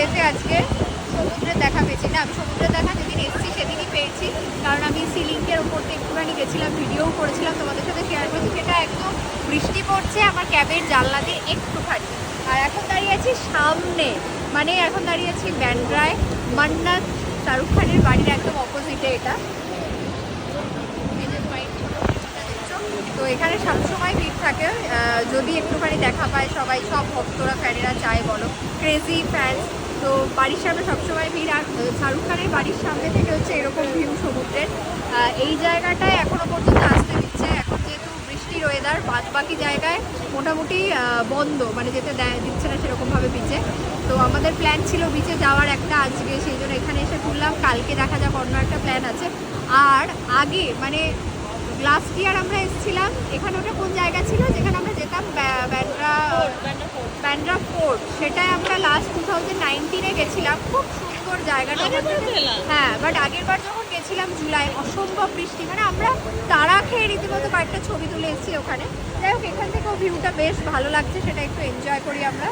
ডেতে আজকে সমুদ্রের দেখা পেয়েছি না। আমি সমুদ্রের দেখা যেদিন এসেছি সেদিনই পেয়েছি, কারণ আমি সি লিঙ্কের ওপর দিয়ে একটুখানি গেছিলাম, ভিডিও করেছিলাম, তোমাদের সাথে শেয়ার করেছি। সেটা একদম বৃষ্টি পড়ছে আমার ক্যাবের জানলা দিয়ে একটুখানি। আর এখন দাঁড়িয়ে আছি সামনে, মানে এখন দাঁড়িয়ে আছি ব্যান্ড্রায়, মান্নাত শাহরুখ খানের বাড়ির একদম অপোজিটে এটা। তো এখানে সবসময় ভিড় থাকে, যদি একটুখানি দেখা পায় সবাই, সব ভক্তরা ফ্যানেরা চায় বলো, ক্রেজি ফ্যান। তো বাড়ির সামনে সবসময় ভিড়। আর শাহরুখ খানের বাড়ির সামনে থেকে হচ্ছে এরকম ভিউ সমুদ্রের। এই জায়গাটায় এখনও পর্যন্ত আসতে দিচ্ছে, এখন যেহেতু বৃষ্টির ওয়েদার, বাদ বাকি জায়গায় মোটামুটি বন্ধ, মানে যেতে দিচ্ছে না সেরকমভাবে বিচে। তো আমাদের প্ল্যান ছিল বিচে যাওয়ার একটা আজকে, সেই জন্য এখানে এসে ঘুরলাম। কালকে দেখা যাক, অন্য একটা প্ল্যান আছে। আর আগে মানে লাস্ট ইয়ার আমরা এসেছিলাম এখানে, ওটা কোন জায়গা ছিল যেখানে আমরা যেতাম, ব্যান্ড্রা ফোর্ট, সেটাই আমরা লাস্ট 2019-এ গেছিলাম। খুব সুন্দর জায়গাটা। হ্যাঁ, বাট আগের বার যখন গেছিলাম জুলাই, অসম্ভব বৃষ্টি, মানে আমরা তারা খেয়ে রীতিমতো কয়েকটা ছবি তুলে এসেছি ওখানে। যাই হোক, এখান থেকেও ভিউটা বেশ ভালো লাগছে, সেটা একটু এনজয় করি আমরা।